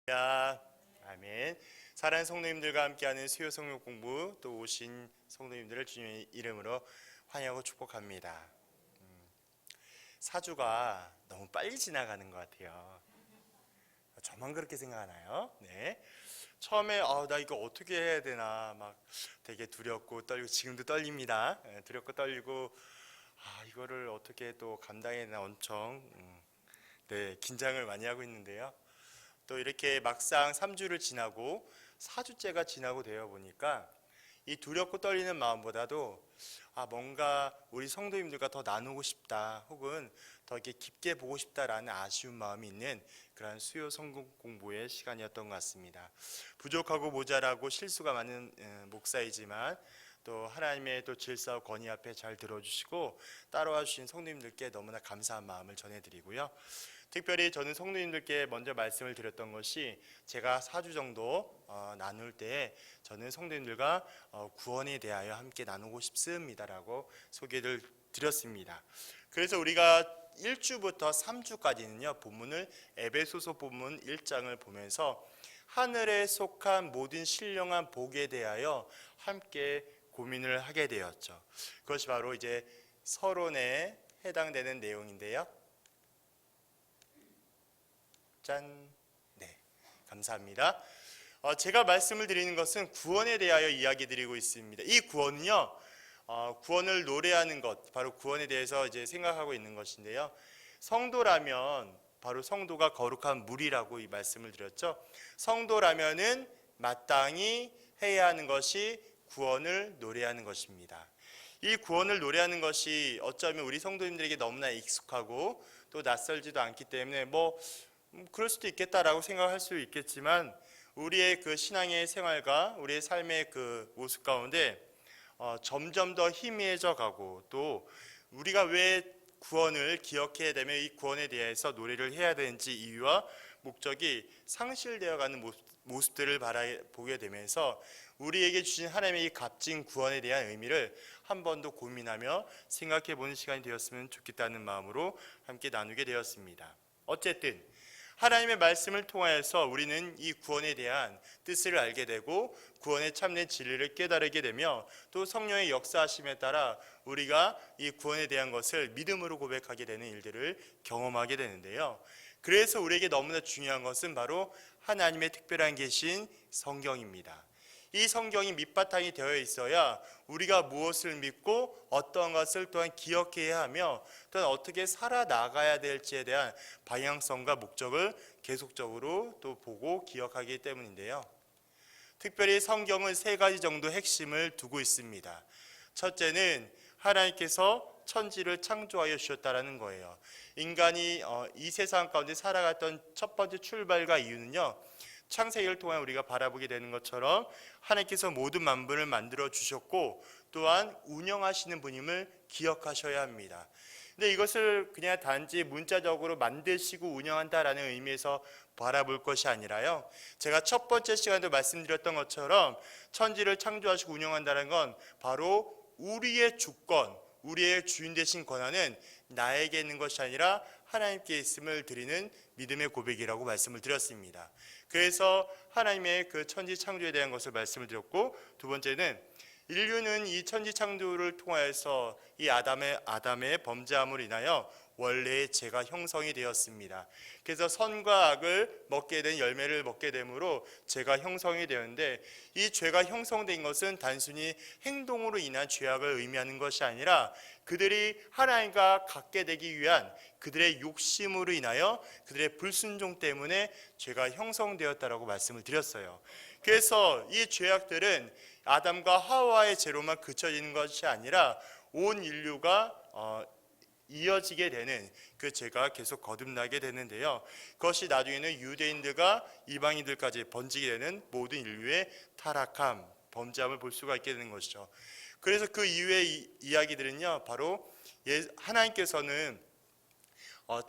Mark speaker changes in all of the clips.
Speaker 1: 야, 아멘. 사랑하는 성도님들과 함께하는 수요 성령 공부, 또 오신 성도님들을 주님의 이름으로 환영하고 축복합니다. 사주가 너무 빨리 지나가는 것 같아요. 저만 그렇게 생각하나요? 네. 처음에 나 이거 어떻게 해야 되나 막 되게 두렵고 떨리고, 지금도 떨립니다. 두렵고 떨리고, 이거를 어떻게 또 감당해야 되나 엄청 네, 긴장을 많이 하고 있는데요. 또 이렇게 막상 3주를 지나고 4주째가 지나고 되어 보니까 이 두렵고 떨리는 마음보다도 뭔가 우리 성도님들과 더 나누고 싶다, 혹은 더 이렇게 깊게 보고 싶다라는 아쉬운 마음이 있는 그런 수요 성경 공부의 시간이었던 것 같습니다. 부족하고 모자라고 실수가 많은 목사이지만 또 하나님의 또 질서와 권위 앞에 잘 들어주시고 따라와 주신 성도님들께 너무나 감사한 마음을 전해드리고요. 특별히 저는 성도님들께 먼저 말씀을 드렸던 것이, 제가 4주 정도 나눌 때 저는 성도님들과 구원에 대하여 함께 나누고 싶습니다라고 소개를 드렸습니다. 그래서 우리가 1주부터 3주까지는요 본문을 에베소서 본문 1장을 보면서 하늘에 속한 모든 신령한 복에 대하여 함께 고민을 하게 되었죠. 그것이 바로 이제 서론에 해당되는 내용인데요. 짠. 네, 감사합니다. 제가 말씀을 드리는 것은 구원에 대하여 이야기 드리고 있습니다. 이 구원은요, 구원을 노래하는 것, 바로 구원에 대해서 이제 생각하고 있는 것인데요. 성도라면 바로 성도가 거룩한 물이라고 이 말씀을 드렸죠. 성도라면은 마땅히 해야 하는 것이 구원을 노래하는 것입니다. 이 구원을 노래하는 것이 어쩌면 우리 성도님들에게 너무나 익숙하고 또 낯설지도 않기 때문에 그럴 수도 있겠다라고 생각할 수 있겠지만, 우리의 그 신앙의 생활과 우리의 삶의 그 모습 가운데 점점 더 희미해져 가고, 또 우리가 왜 구원을 기억해야 되며 이 구원에 대해서 노래를 해야 되는지 이유와 목적이 상실되어 가는 모습들을 보게 되면서 우리에게 주신 하나님의 이 값진 구원에 대한 의미를 한 번 더 고민하며 생각해 보는 시간이 되었으면 좋겠다는 마음으로 함께 나누게 되었습니다. 어쨌든 하나님의 말씀을 통하여서 우리는 이 구원에 대한 뜻을 알게 되고 구원의 참된 진리를 깨달게 되며, 또 성령의 역사하심에 따라 우리가 이 구원에 대한 것을 믿음으로 고백하게 되는 일들을 경험하게 되는데요. 그래서 우리에게 너무나 중요한 것은 바로 하나님의 특별한 계신 성경입니다. 이 성경이 밑바탕이 되어 있어야 우리가 무엇을 믿고 어떤 것을 또한 기억해야 하며, 또한 어떻게 살아나가야 될지에 대한 방향성과 목적을 계속적으로 또 보고 기억하기 때문인데요. 특별히 성경은 세 가지 정도 핵심을 두고 있습니다. 첫째는 하나님께서 천지를 창조하여 주셨다라는 거예요. 인간이 이 세상 가운데 살아갔던 첫 번째 출발과 이유는요, 창세기를 통해 우리가 바라보게 되는 것처럼 하나님께서 모든 만물을 만들어 주셨고 또한 운영하시는 분임을 기억하셔야 합니다. 근데 이것을 그냥 단지 문자적으로 만드시고 운영한다라는 의미에서 바라볼 것이 아니라요, 제가 첫 번째 시간에도 말씀드렸던 것처럼 천지를 창조하시고 운영한다는 건 바로 우리의 주권, 우리의 주인 되신 권한은 나에게 있는 것이 아니라 하나님께 있음을 드리는 믿음의 고백이라고 말씀을 드렸습니다. 그래서 하나님의 그 천지 창조에 대한 것을 말씀을 드렸고, 두 번째는 인류는 이 천지 창조를 통하여서 이 아담의 범죄함으로 인하여 원래의 죄가 형성이 되었습니다. 그래서 선과 악을 먹게 된 열매를 먹게 되므로 죄가 형성이 되었는데, 이 죄가 형성된 것은 단순히 행동으로 인한 죄악을 의미하는 것이 아니라 그들이 하나님과 같게 되기 위한 그들의 욕심으로 인하여 그들의 불순종 때문에 죄가 형성되었다라고 말씀을 드렸어요. 그래서 이 죄악들은 아담과 하와의 죄로만 그쳐지는 것이 아니라 온 인류가 이어지게 되는 그 죄가 계속 거듭나게 되는데요. 그것이 나중에는 유대인들과 이방인들까지 번지게 되는 모든 인류의 타락함, 범죄함을 볼 수가 있게 되는 것이죠. 그래서 그 이후의 이야기들은요, 바로 하나님께서는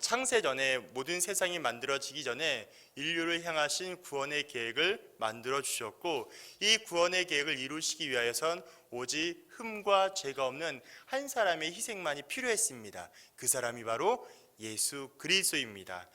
Speaker 1: 창세 전에, 모든 세상이 만들어지기 전에 인류를 향하신 구원의 계획을 만들어 주셨고, 이 구원의 계획을 이루시기 위하여선 오직 흠과 죄가 없는 한 사람의 희생만이 필요했습니다. 그 사람이 바로 예수 그리스도입니다.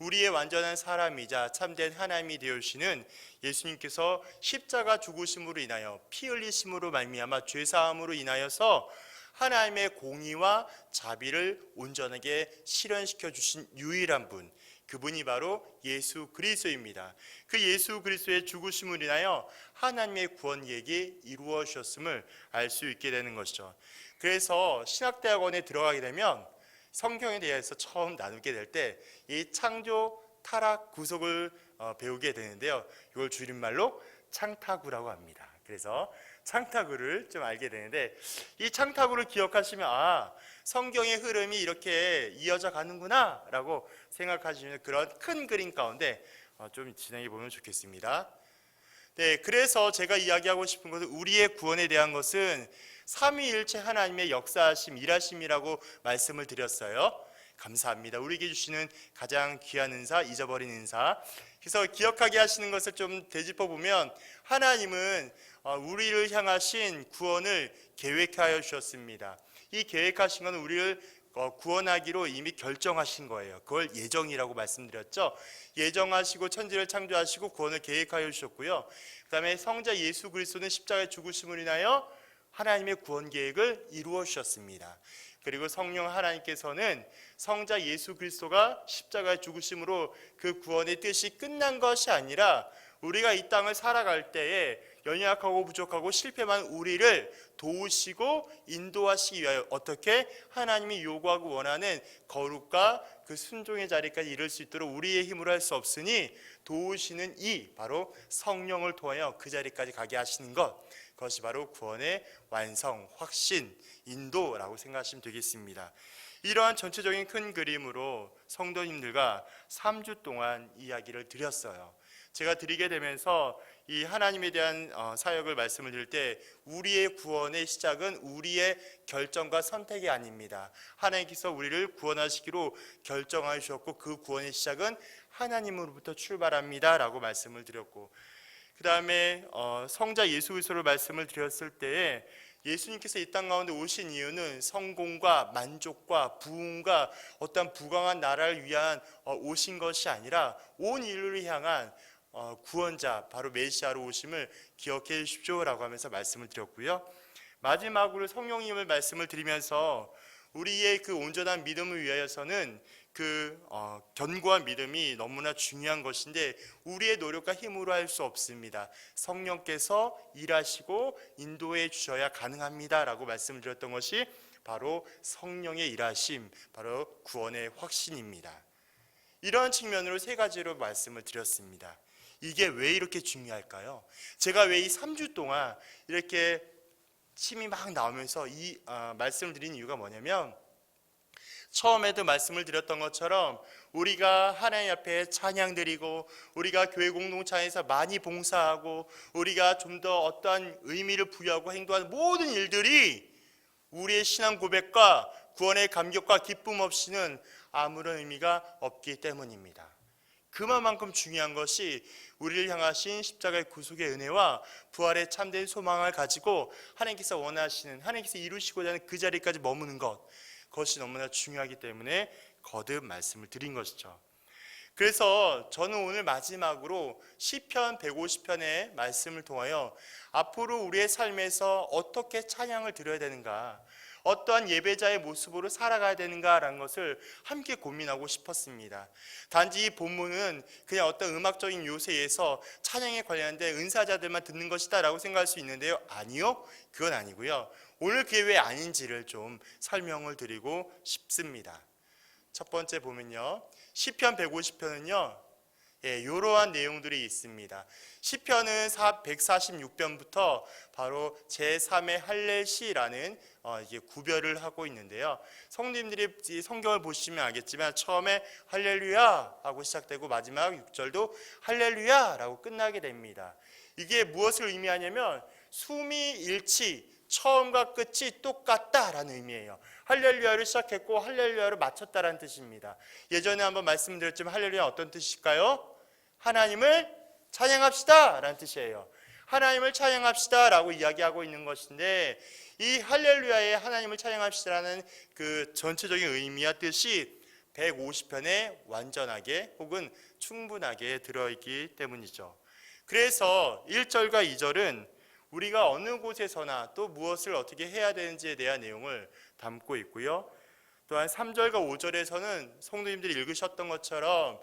Speaker 1: 우리의 완전한 사람이자 참된 하나님이 되어주시는 예수님께서 십자가 죽으심으로 인하여 피 흘리심으로 말미암아 죄사함으로 인하여서 하나님의 공의와 자비를 온전하게 실현시켜 주신 유일한 분, 그분이 바로 예수 그리스도입니다. 그 예수 그리스도의 죽으심으로 인하여 하나님의 구원 계획이 이루어졌음을 알 수 있게 되는 것이죠. 그래서 신학대학원에 들어가게 되면 성경에 대해서 처음 나누게 될 때 이 창조, 타락, 구속을 배우게 되는데요. 이걸 줄임말로 창타구라고 합니다. 그래서 창타구를 좀 알게 되는데, 이 창타구를 기억하시면 성경의 흐름이 이렇게 이어져 가는구나 라고 생각하시면 그런 큰 그림 가운데 좀 진행해 보면 좋겠습니다. 네, 그래서 제가 이야기하고 싶은 것은 우리의 구원에 대한 것은 삼위일체 하나님의 역사하심, 일하심이라고 말씀을 드렸어요. 감사합니다. 우리에게 주시는 가장 귀한 은사, 잊어버린 은사. 그래서 기억하게 하시는 것을 좀 되짚어 보면, 하나님은 우리를 향하신 구원을 계획하여 주셨습니다. 이 계획하신 것은 우리를 구원하기로 이미 결정하신 거예요. 그걸 예정이라고 말씀드렸죠. 예정하시고 천지를 창조하시고 구원을 계획하여 주셨고요. 그 다음에 성자 예수 그리스도는 십자가에 죽으심으로 인하여 하나님의 구원 계획을 이루어 주셨습니다. 그리고 성령 하나님께서는 성자 예수 그리스도가 십자가에 죽으심으로 그 구원의 뜻이 끝난 것이 아니라 우리가 이 땅을 살아갈 때에 연약하고 부족하고 실패한 우리를 도우시고 인도하시기 위하여 어떻게 하나님이 요구하고 원하는 거룩과 그 순종의 자리까지 이룰 수 있도록 우리의 힘으로 할 수 없으니 도우시는 이 바로 성령을 통하여 그 자리까지 가게 하시는 것, 그것이 바로 구원의 완성, 확신, 인도라고 생각하시면 되겠습니다. 이러한 전체적인 큰 그림으로 성도님들과 3주 동안 이야기를 드렸어요. 제가 드리게 되면서 이 하나님에 대한 사역을 말씀을 드릴 때 우리의 구원의 시작은 우리의 결정과 선택이 아닙니다. 하나님께서 우리를 구원하시기로 결정하여 주셨고 그 구원의 시작은 하나님으로부터 출발합니다 라고 말씀을 드렸고, 그 다음에 성자 예수 그리스도를 말씀을 드렸을 때에 예수님께서 이 땅 가운데 오신 이유는 성공과 만족과 부흥과 어떤 부강한 나라를 위한 오신 것이 아니라 온 인류를 향한 구원자, 바로 메시아로 오심을 기억해 주십시오 라고 하면서 말씀을 드렸고요. 마지막으로 성령님을 말씀을 드리면서 우리의 그 온전한 믿음을 위하여서는 그 견고한 믿음이 너무나 중요한 것인데 우리의 노력과 힘으로 할 수 없습니다. 성령께서 일하시고 인도해 주셔야 가능합니다 라고 말씀을 드렸던 것이 바로 성령의 일하심, 바로 구원의 확신입니다. 이러한 측면으로 세 가지로 말씀을 드렸습니다. 이게 왜 이렇게 중요할까요? 제가 왜 이 3주 동안 이렇게 침이 막 나오면서 이 말씀을 드린 이유가 뭐냐면, 처음에도 말씀을 드렸던 것처럼 우리가 하나님 앞에 찬양 드리고 우리가 교회 공동체에서 많이 봉사하고 우리가 좀 더 어떠한 의미를 부여하고 행동하는 모든 일들이 우리의 신앙 고백과 구원의 감격과 기쁨 없이는 아무런 의미가 없기 때문입니다. 그만큼 중요한 것이 우리를 향하신 십자가의 구속의 은혜와 부활의 참된 소망을 가지고 하나님께서 원하시는, 하나님께서 이루시고자 하는 그 자리까지 머무는 것, 그것이 너무나 중요하기 때문에 거듭 말씀을 드린 것이죠. 그래서 저는 오늘 마지막으로 시편 150편의 말씀을 통하여 앞으로 우리의 삶에서 어떻게 찬양을 드려야 되는가, 어떠한 예배자의 모습으로 살아가야 되는가라는 것을 함께 고민하고 싶었습니다. 단지 이 본문은 그냥 어떤 음악적인 요소에서 찬양에 관련된 은사자들만 듣는 것이다 라고 생각할 수 있는데요, 아니요, 그건 아니고요. 오늘 그게 왜 아닌지를 좀 설명을 드리고 싶습니다. 첫 번째 보면요, 시편 150편은요 이러한 내용들이 있습니다. 시편은 146편부터 바로 제3의 할렐시라는 이게 구별을 하고 있는데요. 성도님들이 성경을 보시면 알겠지만 처음에 할렐루야 하고 시작되고 마지막 6절도 할렐루야라고 끝나게 됩니다. 이게 무엇을 의미하냐면 수미일치, 처음과 끝이 똑같다라는 의미예요. 할렐루야를 시작했고 할렐루야를 마쳤다라는 뜻입니다. 예전에 한번 말씀드렸지만 할렐루야 어떤 뜻일까요? 하나님을 찬양합시다 라는 뜻이에요. 하나님을 찬양합시다 라고 이야기하고 있는 것인데, 이 할렐루야의 하나님을 찬양합시다라는 그 전체적인 의미와 뜻이 150편에 완전하게 혹은 충분하게 들어있기 때문이죠. 그래서 1절과 2절은 우리가 어느 곳에서나 또 무엇을 어떻게 해야 되는지에 대한 내용을 담고 있고요. 또한 3절과 5절에서는 성도님들이 읽으셨던 것처럼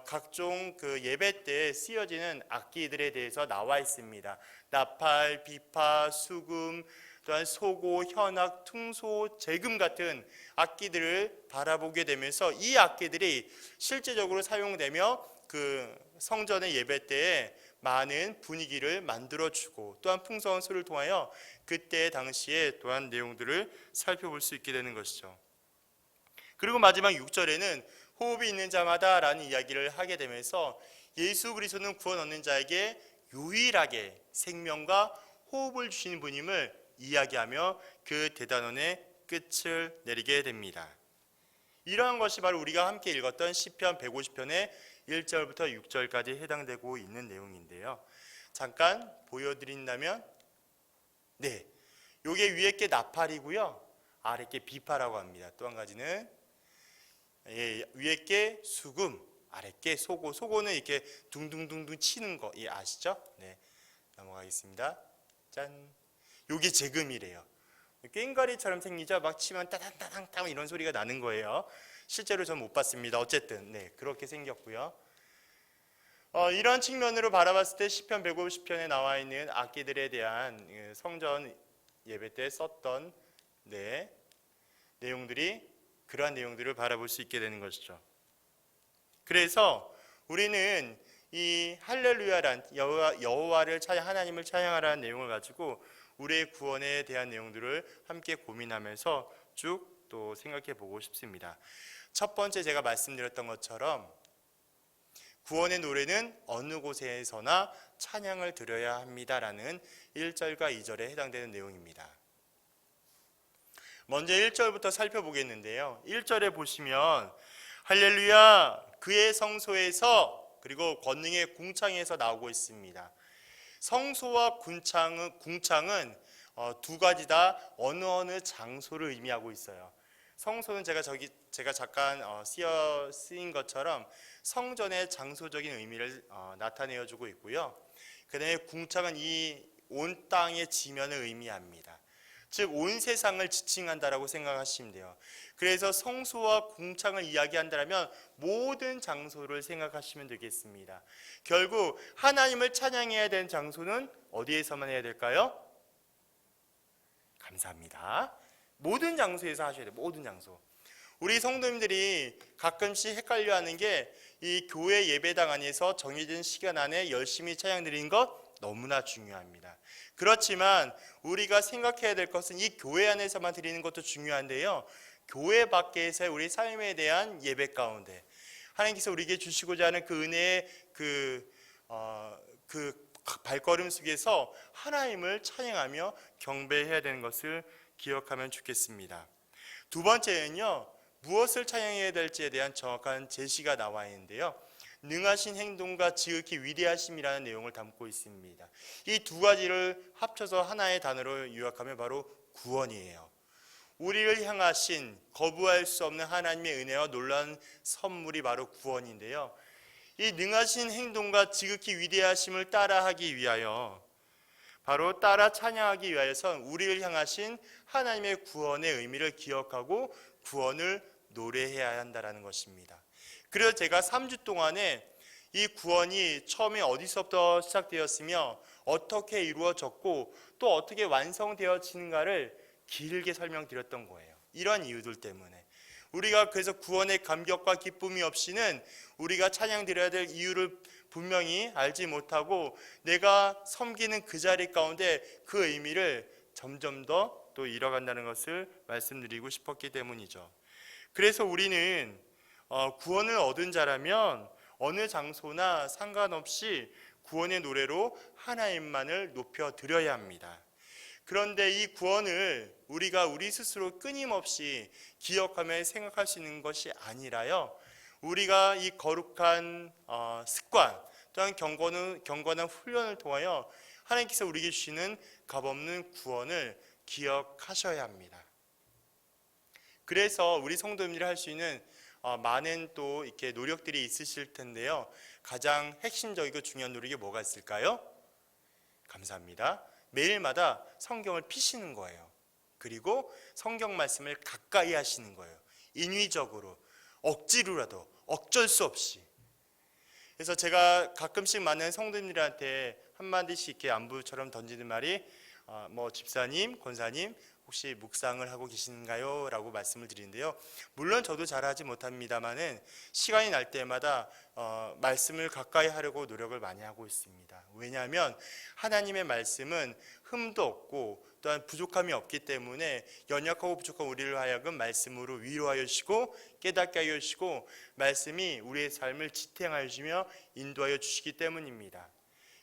Speaker 1: 각종 그 예배 때 쓰여지는 악기들에 대해서 나와 있습니다. 나팔, 비파, 수금, 또한 소고, 현악, 퉁소, 재금 같은 악기들을 바라보게 되면서 이 악기들이 실제적으로 사용되며 그 성전의 예배 때에 많은 분위기를 만들어주고 또한 풍성한 소리를 통하여 그때 당시에 또한 내용들을 살펴볼 수 있게 되는 것이죠. 그리고 마지막 6절에는 호흡이 있는 자마다 라는 이야기를 하게 되면서 예수 그리스도는 구원 얻는 자에게 유일하게 생명과 호흡을 주시는 분임을 이야기하며 그 대단원의 끝을 내리게 됩니다. 이러한 것이 바로 우리가 함께 읽었던 시편 150편의 1절부터 6절까지 해당되고 있는 내용인데요. 잠깐 보여드린다면 요게 위에 게 나팔이고요, 아래 게 비파라고 합니다. 또 한 가지는 위에 게 수금, 아래 게 소고. 소고는 이렇게 둥둥둥둥 치는 거 아시죠? 넘어가겠습니다. 짠. 요게 재금이래요. 꽹과리처럼 생기죠? 막 치면 따당따당따당 이런 소리가 나는 거예요. 실제로 전 못 봤습니다. 어쨌든 그렇게 생겼고요. 이런 측면으로 바라봤을 때 시편 150편에 나와 있는 악기들에 대한 성전 예배 때 썼던 내용들이 그러한 내용들을 바라볼 수 있게 되는 것이죠. 그래서 우리는 이 할렐루야란 여호와를 하나님을 찬양하라는 내용을 가지고 우리의 구원에 대한 내용들을 함께 고민하면서 쭉 또 생각해 보고 싶습니다. 첫 번째 제가 말씀드렸던 것처럼 구원의 노래는 어느 곳에서나 찬양을 드려야 합니다라는 1절과 2절에 해당되는 내용입니다. 먼저 1절부터 살펴보겠는데요. 1절에 보시면 할렐루야 그의 성소에서, 그리고 권능의 궁창에서 나오고 있습니다. 성소와 궁창은 두 가지 다 어느 장소를 의미하고 있어요. 성소는 제가 잠깐 쓰인 것처럼 성전의 장소적인 의미를 나타내어주고 있고요. 그 다음에 궁창은 이 온 땅의 지면을 의미합니다. 즉 온 세상을 지칭한다라고 생각하시면 돼요. 그래서 성소와 궁창을 이야기한다면 모든 장소를 생각하시면 되겠습니다. 결국 하나님을 찬양해야 되는 장소는 어디에서만 해야 될까요? 감사합니다. 모든 장소에서 하셔야 돼요. 모든 장소. 우리 성도님들이 가끔씩 헷갈려하는 게 이 교회 예배당 안에서 정해진 시간 안에 열심히 찬양 드리는 것 너무나 중요합니다. 그렇지만 우리가 생각해야 될 것은 이 교회 안에서만 드리는 것도 중요한데요, 교회 밖에서의 우리 삶에 대한 예배 가운데 하나님께서 우리에게 주시고자 하는 그 은혜의 그 발걸음 속에서 하나님을 찬양하며 경배해야 되는 것을 기억하면 좋겠습니다. 두 번째는요, 무엇을 찬양해야 될지에 대한 정확한 제시가 나와 있는데요, 능하신 행동과 지극히 위대하심이라는 내용을 담고 있습니다. 이 두 가지를 합쳐서 하나의 단어로 요약하면 바로 구원이에요. 우리를 향하신 거부할 수 없는 하나님의 은혜와 놀라운 선물이 바로 구원인데요, 이 능하신 행동과 지극히 위대하심을 따라하기 위하여, 바로 따라 찬양하기 위하여선 우리를 향하신 하나님의 구원의 의미를 기억하고 구원을 노래해야 한다는 것입니다. 그래서 제가 3주 동안에 이 구원이 처음에 어디서부터 시작되었으며 어떻게 이루어졌고 또 어떻게 완성되어지는가를 길게 설명드렸던 거예요. 이런 이유들 때문에 우리가 그래서 구원의 감격과 기쁨이 없이는 우리가 찬양드려야 될 이유를 분명히 알지 못하고 내가 섬기는 그 자리 가운데 그 의미를 점점 더 또 잃어간다는 것을 말씀드리고 싶었기 때문이죠. 그래서 우리는 구원을 얻은 자라면 어느 장소나 상관없이 구원의 노래로 하나님만을 높여드려야 합니다. 그런데 이 구원을 우리가 우리 스스로 끊임없이 기억하며 생각할 수 있는 것이 아니라요, 우리가 이 거룩한 습관 또한 경건한 훈련을 통하여 하나님께서 우리에게 주시는 값없는 구원을 기억하셔야 합니다. 그래서 우리 성도님들이 할 수 있는 많은 또 이렇게 노력들이 있으실 텐데요. 가장 핵심적이고 중요한 노력이 뭐가 있을까요? 감사합니다. 매일마다 성경을 피시는 거예요. 그리고 성경 말씀을 가까이 하시는 거예요. 인위적으로, 억지로라도, 어쩔 수 없이. 그래서 제가 가끔씩 많은 성도님들한테 한마디씩 이렇게 안부처럼 던지는 말이 집사님, 권사님 혹시 묵상을 하고 계신가요? 라고 말씀을 드리는데요. 물론 저도 잘하지 못합니다만은 시간이 날 때마다 말씀을 가까이 하려고 노력을 많이 하고 있습니다. 왜냐하면 하나님의 말씀은 흠도 없고 또한 부족함이 없기 때문에 연약하고 부족한 우리를 하여금 말씀으로 위로하여 주시고 깨닫게 하여 주시고 말씀이 우리의 삶을 지탱하여 주시며 인도하여 주시기 때문입니다.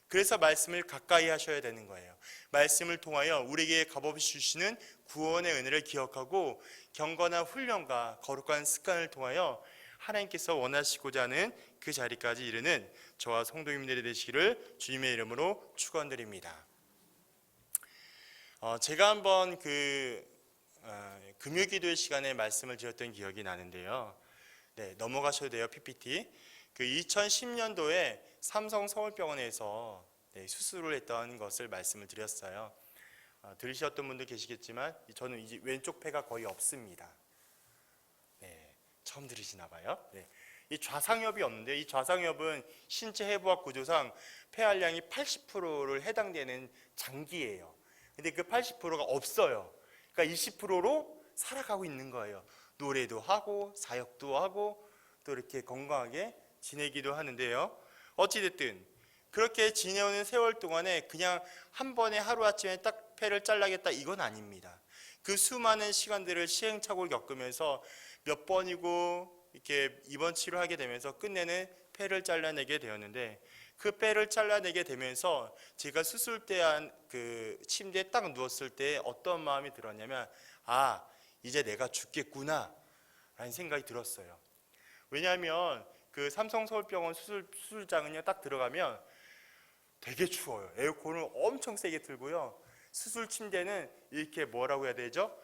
Speaker 1: 그래서 말씀을 가까이 하셔야 되는 거예요. 말씀을 통하여 우리에게 값없이 주시는 구원의 은혜를 기억하고 경건한 훈련과 거룩한 습관을 통하여 하나님께서 원하시고자 하는 그 자리까지 이르는 저와 성도님들이 되시기를 주님의 이름으로 축원드립니다. 제가 한번 금요기도의 시간에 말씀을 드렸던 기억이 나는데요. 네, 넘어가셔도 돼요. PPT. 2010년도에 삼성 서울병원에서 수술을 했던 것을 말씀을 드렸어요. 들으셨던 분도 계시겠지만 저는 이제 왼쪽 폐가 거의 없습니다. 네, 처음 들으시나 봐요. 네. 이 좌상엽이 없는데 이 좌상엽은 신체 해부학 구조상 폐활량이 80%를 해당되는 장기예요. 근데 그 80%가 없어요. 그러니까 20%로 살아가고 있는 거예요. 노래도 하고 사역도 하고 또 이렇게 건강하게 지내기도 하는데요. 어찌됐든 그렇게 지내오는 세월 동안에 그냥 한 번에 하루아침에 딱 폐를 잘라겠다 이건 아닙니다. 그 수많은 시간들을 시행착오를 겪으면서 몇 번이고 이렇게 입원 치료하게 되면서 끝내는 폐를 잘라내게 되었는데 그 폐를 잘라내게 되면서 제가 수술대 그 침대에 딱 누웠을 때 어떤 마음이 들었냐면 이제 내가 죽겠구나 라는 생각이 들었어요. 왜냐하면 그 삼성서울병원 수술장은요 딱 들어가면 되게 추워요. 에어컨을 엄청 세게 틀고요. 수술 침대는 이렇게 뭐라고 해야 되죠?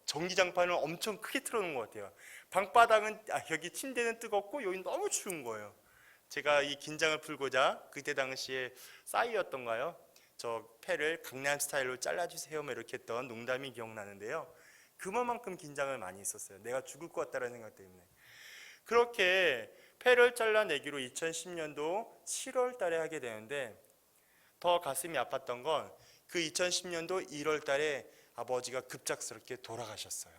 Speaker 1: 전기장판을 엄청 크게 틀어놓은 것 같아요. 방바닥은 여기 침대는 뜨겁고 여기 너무 추운 거예요. 제가 이 긴장을 풀고자 그때 당시에 싸이였던가요? 저 폐를 강남 스타일로 잘라주세요 이렇게 했던 농담이 기억나는데요. 그만큼 긴장을 많이 했었어요. 내가 죽을 것 같다는 생각 때문에. 그렇게 폐를 잘라내기로 2010년도 7월 달에 하게 되는데 더 가슴이 아팠던 건 그 2010년도 1월 달에 아버지가 급작스럽게 돌아가셨어요.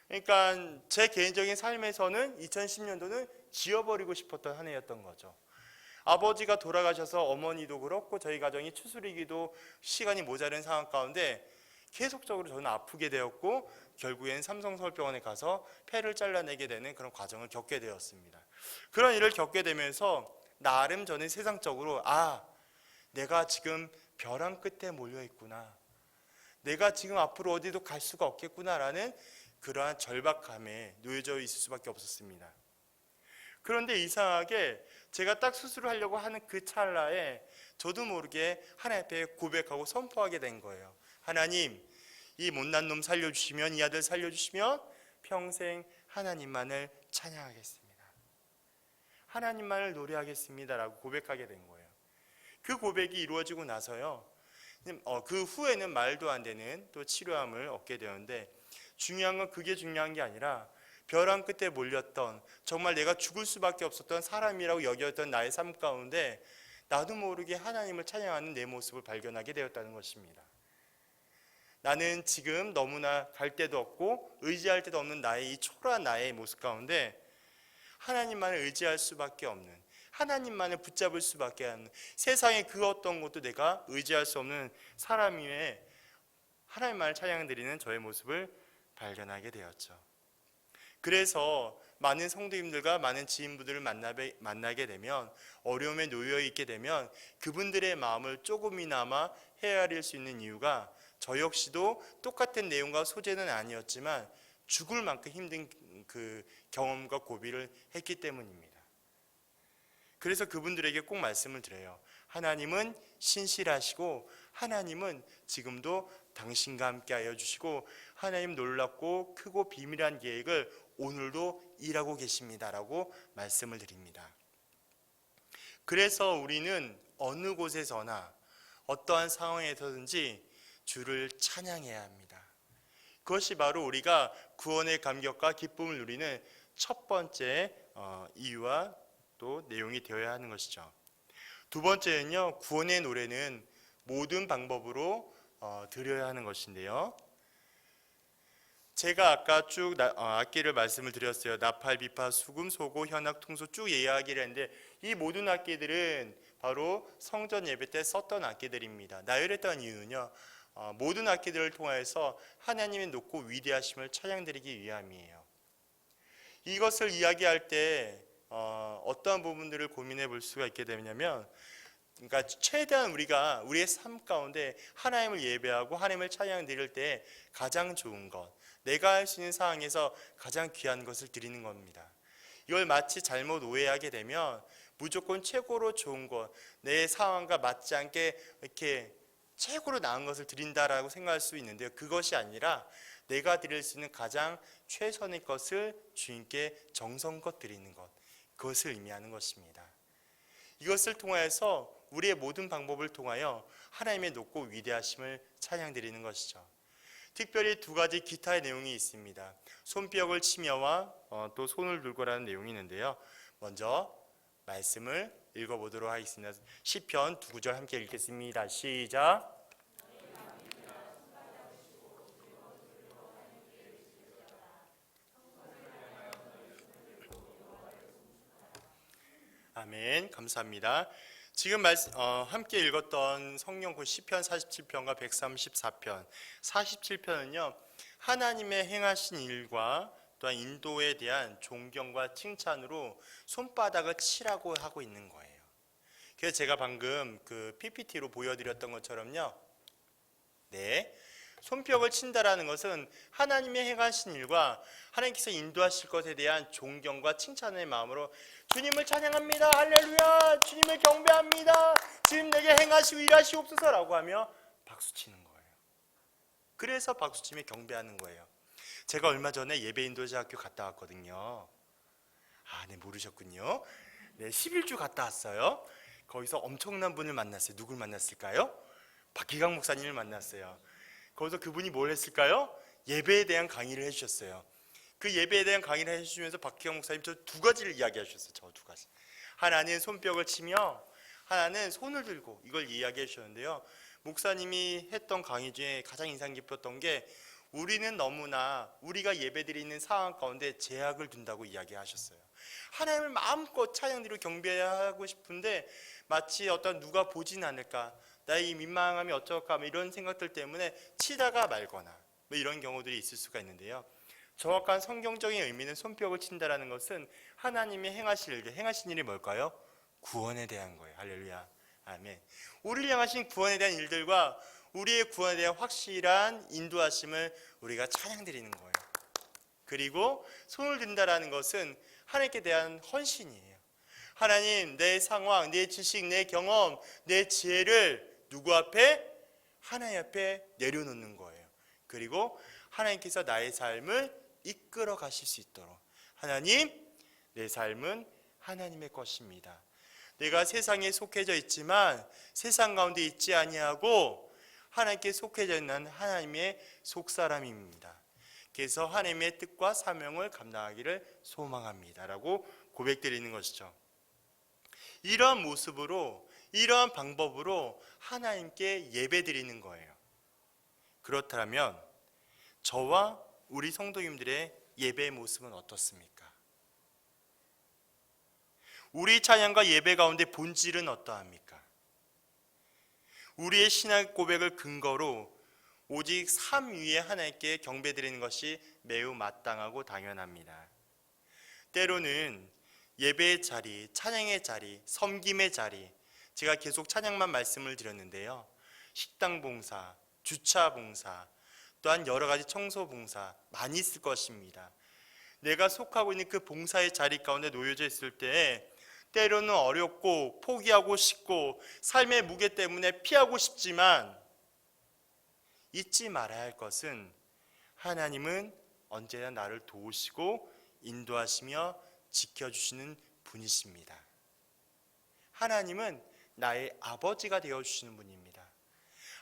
Speaker 1: 그러니까 제 개인적인 삶에서는 2010년도는 지워버리고 싶었던 한 해였던 거죠. 아버지가 돌아가셔서 어머니도 그렇고 저희 가정이 추수리기도 시간이 모자른 상황 가운데 계속적으로 저는 아프게 되었고 결국엔 삼성서울병원에 가서 폐를 잘라내게 되는 그런 과정을 겪게 되었습니다. 그런 일을 겪게 되면서 나름 저는 세상적으로 내가 지금 벼랑 끝에 몰려 있구나. 내가 지금 앞으로 어디도 갈 수가 없겠구나라는 그러한 절박함에 놓여져 있을 수밖에 없었습니다. 그런데 이상하게 제가 딱 수술을 하려고 하는 그 찰나에 저도 모르게 하나님 앞에 고백하고 선포하게 된 거예요. 하나님, 이 못난 놈 살려주시면, 이 아들 살려주시면 평생 하나님만을 찬양하겠습니다. 하나님만을 노래하겠습니다 라고 고백하게 된 거예요. 그 고백이 이루어지고 나서요, 그 후에는 말도 안 되는 또 치료함을 얻게 되었는데 중요한 건 그게 중요한 게 아니라 벼랑 끝에 몰렸던 정말 내가 죽을 수밖에 없었던 사람이라고 여겼던 나의 삶 가운데 나도 모르게 하나님을 찬양하는 내 모습을 발견하게 되었다는 것입니다. 나는 지금 너무나 갈 데도 없고 의지할 데도 없는 나의 이 초라한 나의 모습 가운데 하나님만을 의지할 수밖에 없는, 하나님만을 붙잡을 수밖에 없는, 세상의 그 어떤 것도 내가 의지할 수 없는 사람임에 하나님만을 찬양드리는 저의 모습을 발견하게 되었죠. 그래서 많은 성도님들과 많은 지인분들을 만나게 되면, 어려움에 놓여 있게 되면 그분들의 마음을 조금이나마 헤아릴 수 있는 이유가 저 역시도 똑같은 내용과 소재는 아니었지만 죽을 만큼 힘든 그 경험과 고비를 했기 때문입니다. 그래서 그분들에게 꼭 말씀을 드려요. 하나님은 신실하시고 하나님은 지금도 당신과 함께 하여 주시고 하나님 놀랍고 크고 비밀한 계획을 오늘도 일하고 계십니다라고 말씀을 드립니다. 그래서 우리는 어느 곳에서나 어떠한 상황에서든지 주를 찬양해야 합니다. 그것이 바로 우리가 구원의 감격과 기쁨을 누리는 첫 번째 이유와 또 내용이 되어야 하는 것이죠. 두 번째는요, 구원의 노래는 모든 방법으로 드려야 하는 것인데요. 제가 아까 쭉 악기를 말씀을 드렸어요. 나팔, 비파, 수금, 소고, 현악, 퉁소 쭉 이야기를 했는데 이 모든 악기들은 바로 성전 예배 때 썼던 악기들입니다. 나열했던 이유는요, 모든 악기들을 통하여서 하나님의 높고 위대하심을 찬양드리기 위함이에요. 이것을 이야기할 때 어떠한 부분들을 고민해 볼 수가 있게 되냐면, 그러니까 최대한 우리가 우리의 삶 가운데 하나님을 예배하고 하나님을 찬양드릴 때 가장 좋은 것, 내가 할 수 있는 상황에서 가장 귀한 것을 드리는 겁니다. 이걸 마치 잘못 오해하게 되면 무조건 최고로 좋은 것, 내 상황과 맞지 않게 이렇게 최고로 나은 것을 드린다라고 생각할 수 있는데요. 그것이 아니라 내가 드릴 수 있는 가장 최선의 것을 주님께 정성껏 드리는 것, 그것을 의미하는 것입니다. 이것을 통하여서 우리의 모든 방법을 통하여 하나님의 높고 위대하심을 찬양드리는 것이죠. 특별히 두 가지 기타의 내용이 있습니다. 손뼉을 치며와 또 손을 들고라는 내용이 있는데요. 먼저 말씀을 읽어보도록 하겠습니다. 시편 2구절 함께 읽겠습니다. 시작. 아멘. 감사합니다. 지금 함께 읽었던 성경 시편 47편과 134편, 47편은요 하나님의 행하신 일과 또한 인도에 대한 존경과 칭찬으로 손바닥을 치라고 하고 있는 거예요. 그래서 제가 방금 그 PPT로 보여드렸던 것처럼요, 손뼉을 친다라는 것은 하나님의 행하신 일과 하나님께서 인도하실 것에 대한 존경과 칭찬의 마음으로 주님을 찬양합니다. 할렐루야. 주님을 경배합니다. 주님 내게 행하시고 일하시옵소서라고 하며 박수치는 거예요. 그래서 박수치며 경배하는 거예요. 제가 얼마 전에 예배 인도자 학교 갔다 왔거든요. 네, 모르셨군요. 네, 11주 갔다 왔어요. 거기서 엄청난 분을 만났어요. 누굴 만났을까요? 박기강 목사님을 만났어요. 거기서 그분이 뭘 했을까요? 예배에 대한 강의를 해주셨어요. 그 예배에 대한 강의를 해주시면서 박기영 목사님 저 두 가지를 이야기하셨어요. 저 두 가지. 하나는 손뼉을 치며 하나는 손을 들고, 이걸 이야기해 주셨는데요. 목사님이 했던 강의 중에 가장 인상 깊었던 게, 우리는 너무나 우리가 예배드리는 상황 가운데 제약을 둔다고 이야기하셨어요. 하나님을 마음껏 찬양드리고 경배하고 싶은데 마치 어떤 누가 보진 않을까, 나의 이 민망함이 어쩔까, 이런 생각들 때문에 치다가 말거나 이런 경우들이 있을 수가 있는데요. 정확한 성경적인 의미는 손뼉을 친다라는 것은 하나님이 행하신 일이 뭘까요? 구원에 대한 거예요. 할렐루야. 아멘. 우리를 향하신 구원에 대한 일들과 우리의 구원에 대한 확실한 인도하심을 우리가 찬양드리는 거예요. 그리고 손을 든다라는 것은 하나님께 대한 헌신이에요. 하나님, 내 상황, 내 지식, 내 경험, 내 지혜를 누구 앞에? 하나님 앞에 내려놓는 거예요. 그리고 하나님께서 나의 삶을 이끌어 가실 수 있도록, 하나님, 내 삶은 하나님의 것입니다. 내가 세상에 속해져 있지만 세상 가운데 있지 아니하고 하나님께 속해져 있는 하나님의 속사람입니다. 그래서 하나님의 뜻과 사명을 감당하기를 소망합니다라고 고백드리는 것이죠. 이러한 모습으로, 이러한 방법으로 하나님께 예배드리는 거예요. 그렇다면 저와 우리 성도님들의 예배의 모습은 어떻습니까? 우리 찬양과 예배 가운데 본질은 어떠합니까? 우리의 신앙 고백을 근거로 오직 삶 위에 하나님께 경배드리는 것이 매우 마땅하고 당연합니다. 때로는 예배의 자리, 찬양의 자리, 섬김의 자리, 제가 계속 찬양만 말씀을 드렸는데요, 식당 봉사, 주차 봉사, 또한 여러 가지 청소 봉사 많이 있을 것입니다. 내가 속하고 있는 그 봉사의 자리 가운데 놓여져 있을 때 때로는 어렵고 포기하고 싶고 삶의 무게 때문에 피하고 싶지만 잊지 말아야 할 것은, 하나님은 언제나 나를 도우시고 인도하시며 지켜주시는 분이십니다. 하나님은 나의 아버지가 되어주시는 분입니다.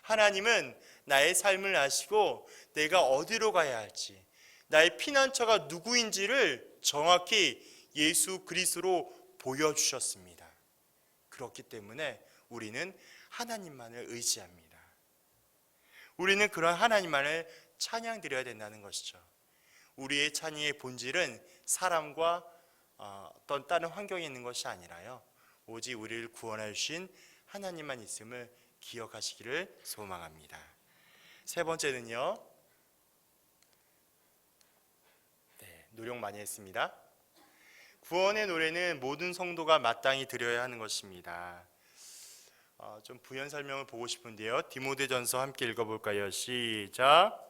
Speaker 1: 하나님은 나의 삶을 아시고 내가 어디로 가야 할지, 나의 피난처가 누구인지를 정확히 예수 그리스도로 보여주셨습니다. 그렇기 때문에 우리는 하나님만을 의지합니다. 우리는 그런 하나님만을 찬양드려야 된다는 것이죠. 우리의 찬양의 본질은 사람과 어떤 다른 환경에 있는 것이 아니라요, 오직 우리를 구원해 주신 하나님만 있음을 기억하시기를 소망합니다. 세 번째는요, 노력 많이 했습니다. 구원의 노래는 모든 성도가 마땅히 드려야 하는 것입니다. 좀 부연 설명을 보고 싶은데요, 디모데전서 함께 읽어볼까요? 시작.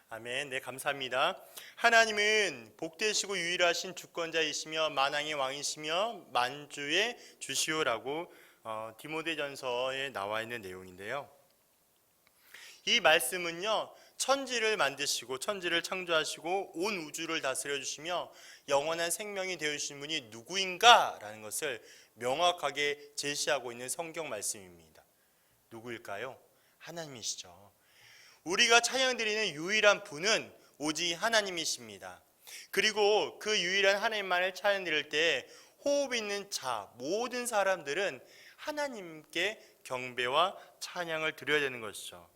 Speaker 1: 아멘. 네, 감사합니다. 하나님은 복되시고 유일하신 주권자이시며 만왕의 왕이시며 만주의 주시오라고 디모데전서에 나와 있는 내용인데요, 이 말씀은요, 천지를 만드시고 천지를 창조하시고 온 우주를 다스려 주시며 영원한 생명이 되어 주신 분이 누구인가 라는 것을 명확하게 제시하고 있는 성경 말씀입니다. 누구일까요? 하나님이시죠. 우리가 찬양드리는 유일한 분은 오직 하나님이십니다. 그리고 그 유일한 하나님만을 찬양드릴 때 호흡 있는 자, 모든 사람들은 하나님께 경배와 찬양을 드려야 되는 것이죠.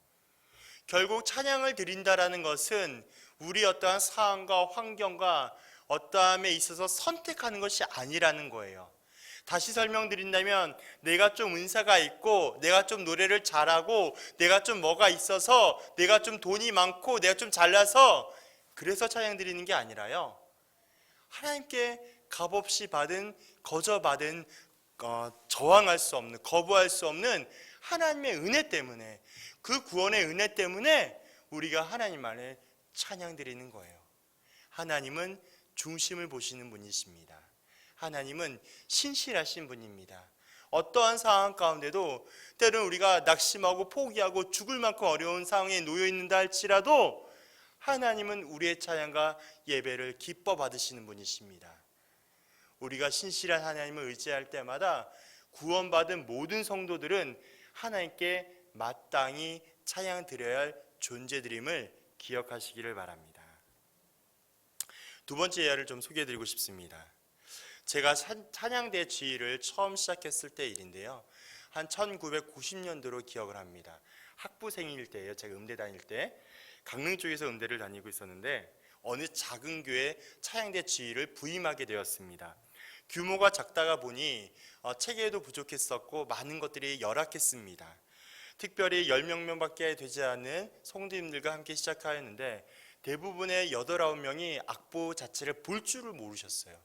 Speaker 1: 결국 찬양을 드린다라는 것은 우리 어떠한 상황과 환경과 어떠함에 있어서 선택하는 것이 아니라는 거예요. 다시 설명드린다면, 내가 좀 은사가 있고, 내가 좀 노래를 잘하고, 내가 좀 뭐가 있어서, 내가 좀 돈이 많고, 내가 좀 잘나서 그래서 찬양 드리는 게 아니라요, 하나님께 값없이 받은, 거저 받은, 저항할 수 없는, 거부할 수 없는 하나님의 은혜 때문에, 그 구원의 은혜 때문에 우리가 하나님만을 찬양 드리는 거예요. 하나님은 중심을 보시는 분이십니다. 하나님은 신실하신 분입니다. 어떠한 상황 가운데도 때로는 우리가 낙심하고 포기하고 죽을 만큼 어려운 상황에 놓여 있는다 할지라도 하나님은 우리의 찬양과 예배를 기뻐 받으시는 분이십니다. 우리가 신실한 하나님을 의지할 때마다 구원받은 모든 성도들은 하나님께 마땅히 찬양 드려야 할 존재들임을 기억하시기를 바랍니다. 두 번째 예를 좀 소개해 드리고 싶습니다. 제가 찬양대 지휘를 처음 시작했을 때 일인데요, 한 1990년도로 기억을 합니다. 학부생일 때예요. 제가 음대 다닐 때 강릉 쪽에서 음대를 다니고 있었는데 어느 작은 교회 찬양대 지휘를 부임하게 되었습니다. 규모가 작다가 보니 체계도 부족했었고 많은 것들이 열악했습니다. 특별히 10명밖에 되지 않은 성도님들과 함께 시작하였는데 대부분의 8, 9명이 악보 자체를 볼 줄을 모르셨어요.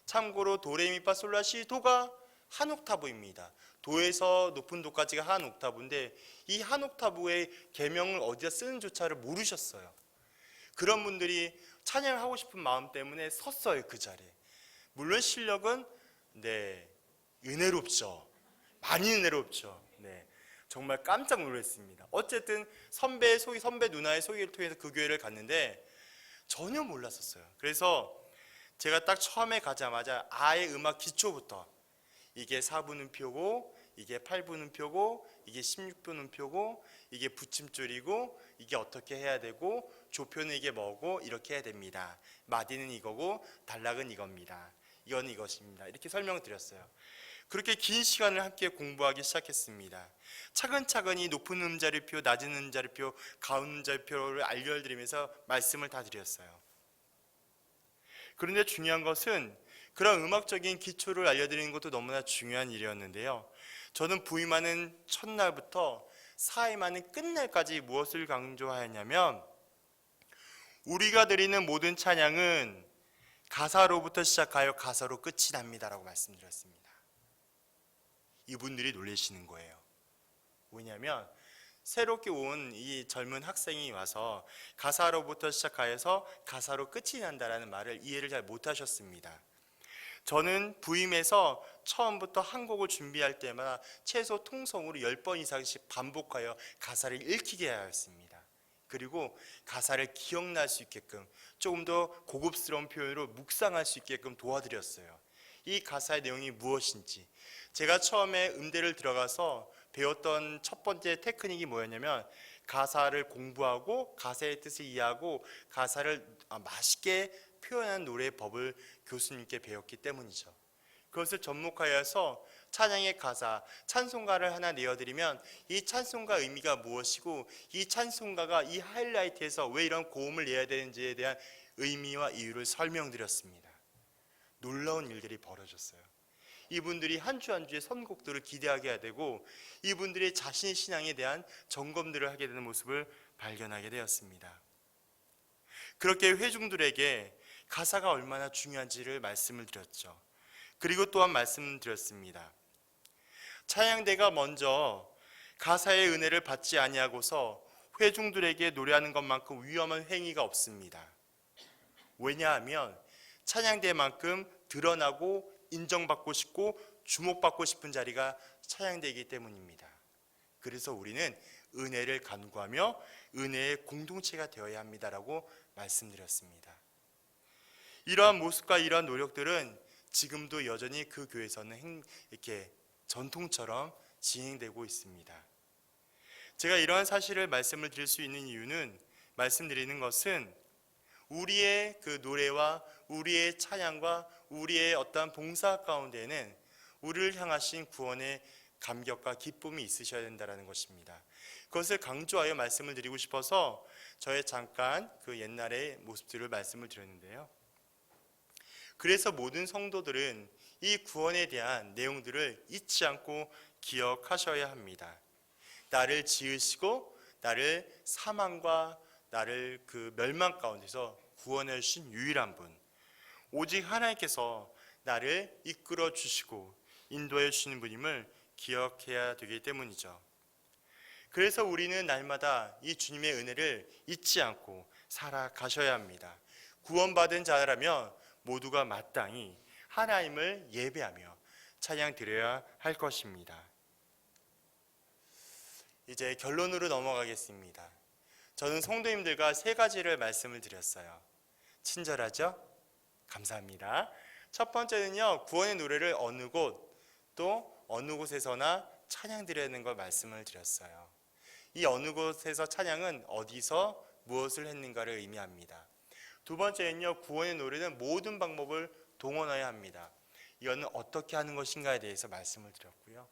Speaker 1: 참고로 도레미파 솔라시 도가 한 옥타브입니다. 도에서 높은 도까지가 한 옥타브인데 이 한 옥타브의 계명을 어디다 쓰는조차를 모르셨어요. 그런 분들이 찬양을 하고 싶은 마음 때문에 섰어요, 그 자리에. 물론 실력은 은혜롭죠. 많이 은혜롭죠. 정말 깜짝 놀랐습니다. 어쨌든 선배 누나의 소개를 통해서 그 교회를 갔는데 전혀 몰랐었어요. 그래서 제가 딱 처음에 가자마자 아예 음악 기초부터, 이게 4분음표고, 이게 8분음표고, 이게 16분음표고, 이게 붙임줄이고, 이게 어떻게 해야 되고, 조표는 이게 뭐고, 이렇게 해야 됩니다. 마디는 이거고, 단락은 이겁니다. 이건 이것입니다. 이렇게 설명을 드렸어요. 그렇게 긴 시간을 함께 공부하기 시작했습니다. 차근차근 이 높은 음자리표, 낮은 음자리표, 가운 음자리표를 알려드리면서 말씀을 다 드렸어요. 그런데 중요한 것은 그런 음악적인 기초를 알려드리는 것도 너무나 중요한 일이었는데요, 저는 부임하는 첫날부터 사임하는 끝날까지 무엇을 강조하였냐면, 우리가 드리는 모든 찬양은 가사로부터 시작하여 가사로 끝이 납니다라고 말씀드렸습니다. 이분들이 놀라시는 거예요. 왜냐하면 새롭게 온 이 젊은 학생이 와서 가사로부터 시작하여서 가사로 끝이 난다라는 말을 이해를 잘 못하셨습니다. 저는 부임해서 처음부터 한 곡을 준비할 때마다 최소 통성으로 10번 이상씩 반복하여 가사를 읽히게 하였습니다. 그리고 가사를 기억날 수 있게끔 조금 더 고급스러운 표현으로 묵상할 수 있게끔 도와드렸어요. 이 가사의 내용이 무엇인지. 제가 처음에 음대를 들어가서 배웠던 첫 번째 테크닉이 뭐였냐면, 가사를 공부하고 가사의 뜻을 이해하고 가사를 맛있게 표현하는 노래의 법을 교수님께 배웠기 때문이죠. 그것을 접목하여서 찬양의 가사, 찬송가를 하나 내어드리면 이 찬송가 의미가 무엇이고 이 찬송가가 이 하이라이트에서 왜 이런 고음을 내야 되는지에 대한 의미와 이유를 설명드렸습니다. 놀라운 일들이 벌어졌어요. 이분들이 한 주 한 주의 선곡들을 기대하게 되고 이분들의 자신의 신앙에 대한 점검들을 하게 되는 모습을 발견하게 되었습니다. 그렇게 회중들에게 가사가 얼마나 중요한지를 말씀을 드렸죠. 그리고 또한 말씀드렸습니다. 찬양대가 먼저 가사의 은혜를 받지 아니하고서 회중들에게 노래하는 것만큼 위험한 행위가 없습니다. 왜냐하면 찬양대만큼 드러나고 인정받고 싶고 주목받고 싶은 자리가 찬양대이기 때문입니다. 그래서 우리는 은혜를 간구하며 은혜의 공동체가 되어야 합니다라고 말씀드렸습니다. 이러한 모습과 이러한 노력들은 지금도 여전히 그 교회에서는 이렇게 전통처럼 진행되고 있습니다. 제가 이러한 사실을 말씀을 드릴 수 있는 이유는, 말씀드리는 것은 우리의 그 노래와 우리의 찬양과 우리의 어떠한 봉사 가운데에는 우리를 향하신 구원의 감격과 기쁨이 있으셔야 된다는 것입니다. 그것을 강조하여 말씀을 드리고 싶어서 저의 잠깐 그 옛날의 모습들을 말씀을 드렸는데요. 그래서 모든 성도들은 이 구원에 대한 내용들을 잊지 않고 기억하셔야 합니다. 나를 지으시고 나를 사망과 나를 그 멸망 가운데서 구원해 주신 유일한 분, 오직 하나님께서 나를 이끌어 주시고 인도해 주시는 분임을 기억해야 되기 때문이죠. 그래서 우리는 날마다 이 주님의 은혜를 잊지 않고 살아가셔야 합니다. 구원받은 자라면 모두가 마땅히 하나님을 예배하며 찬양 드려야 할 것입니다. 이제 결론으로 넘어가겠습니다. 저는 성도님들과 세 가지를 말씀을 드렸어요. 친절하죠? 감사합니다. 첫 번째는요, 구원의 노래를 어느 곳 또 어느 곳에서나 찬양 드리는 걸 말씀을 드렸어요. 이 어느 곳에서 찬양은 어디서 무엇을 했는가를 의미합니다. 두 번째는요, 구원의 노래는 모든 방법을 동원해야 합니다. 이거는 어떻게 하는 것인가에 대해서 말씀을 드렸고요.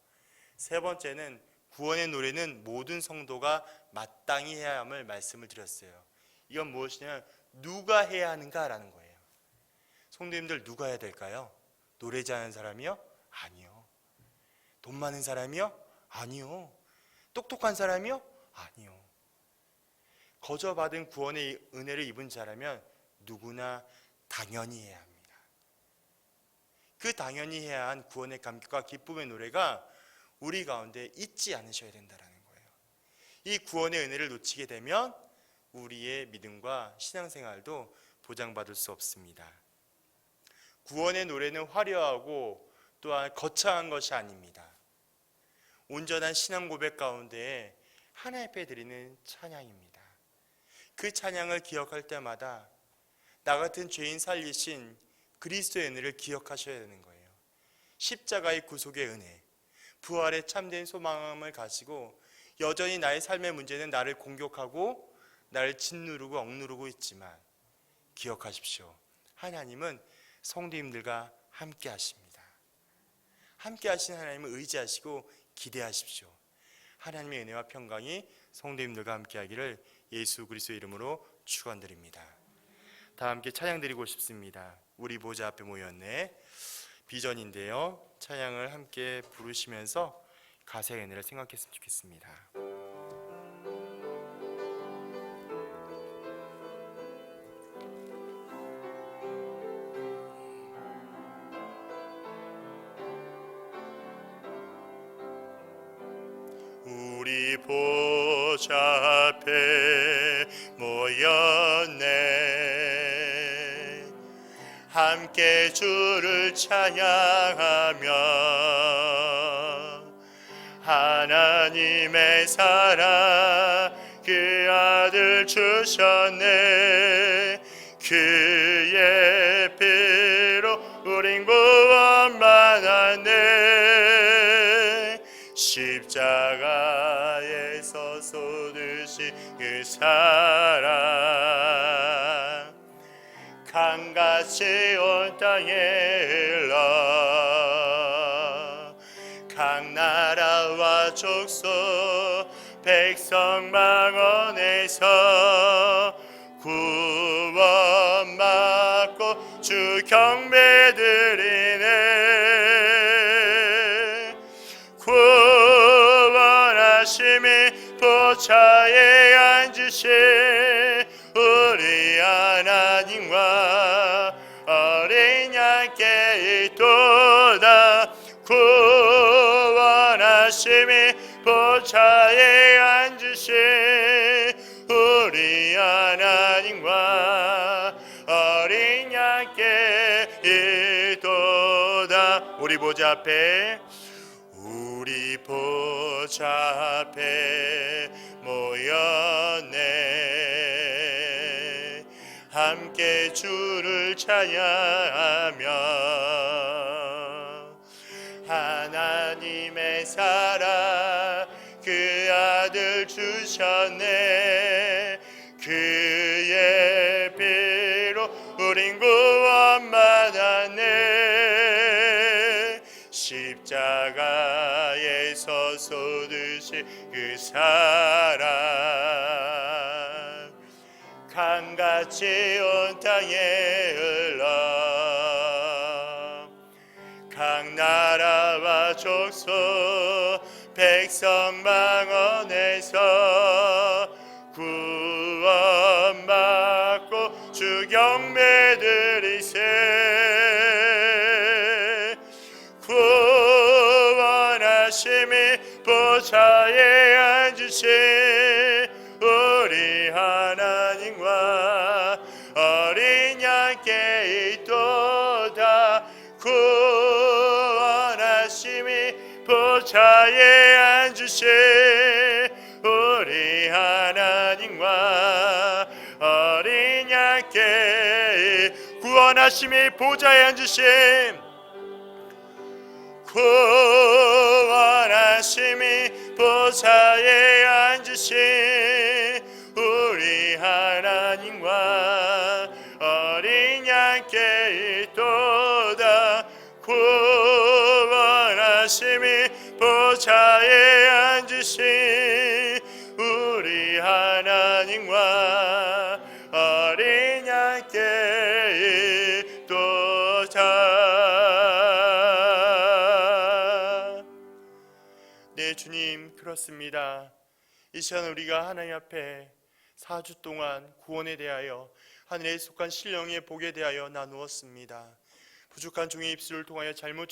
Speaker 1: 세 번째는 구원의 노래는 모든 성도가 마땅히 해야 함을 말씀을 드렸어요. 이건 무엇이냐면 누가 해야 하는가라는 거예요. 성도님들 누가 해야 될까요? 노래 잘하는 사람이요? 아니요. 돈 많은 사람이요? 아니요. 똑똑한 사람이요? 아니요. 거저 받은 구원의 은혜를 입은 자라면 누구나 당연히 해야 합니다. 그 당연히 해야 한 구원의 감격과 기쁨의 노래가 우리 가운데 잊지 않으셔야 된다는 거예요. 이 구원의 은혜를 놓치게 되면 우리의 믿음과 신앙생활도 보장받을 수 없습니다. 구원의 노래는 화려하고 또한 거창한 것이 아닙니다. 온전한 신앙 고백 가운데 하나님 앞에 드리는 찬양입니다. 그 찬양을 기억할 때마다 나 같은 죄인 살리신 그리스도의 은혜를 기억하셔야 되는 거예요. 십자가의 구속의 은혜, 부활의 참된 소망을 가지고 여전히 나의 삶의 문제는 나를 공격하고 나를 짓누르고 억누르고 있지만 기억하십시오. 하나님은 성도님들과 함께 하십니다. 함께 하신 하나님을 의지하시고 기대하십시오. 하나님의 은혜와 평강이 성도님들과 함께 하기를 예수 그리스도의 이름으로 축원드립니다. 다 함께 찬양 드리고 싶습니다. 우리 보좌 앞에 모였네. 비전인데요. 찬양을 함께 부르시면서 가사의 은혜를 생각했으면 좋겠습니다. 우리 보좌 앞에 모였네. 함께 주를 찬양하며 하나님의 사랑 그 아들 주셨네. 그의 피로 우린 구원받았네. 십자가에서 쏟으신 그 사랑 강같이 온 땅에 흘러 각 나라와 족속 백성 망원에서 구원받고 주 경배드리네. 구원하심이 보좌에 앉으신 우리 하나님과 어린 양께 있도다. 구원하심이 보좌에 앉으신 우리 하나님과 어린 양께 있도다. 우리 보좌 앞에 우리 보좌 앞에 모였네. 함께 주를 찬양하며 하나님의 사랑 그 아들 주셨네. 그의 피로 우린 구원받았네. 십자가에서 쏟으신 그 사랑 강같이 온 땅에 흘러 각 나라와 족속 백성 망원에서 구원받고 주 경배드리세. 구원하심이 보좌에 앉으신 우리 하나님과 어린 양께 있도다. 구원하심이 보좌에 앉으신 우리 하나님과 어린 양께 구원하심이 보좌에 앉으신 구원하심이 보좌에 앉으신 우리 하나님과 어린 양께 있도다. 구원하심이 보좌에 앉으신 우리 하나님과 어린 양께 있도다. 네, 주님, 그렇습니다. 이 시간 우리가 하나님 앞에 4주 동안 구원에 대하여 하늘에 속한 신령의 복에 대하여 나누었습니다. 부족한 종의 입술을 통하여 잘못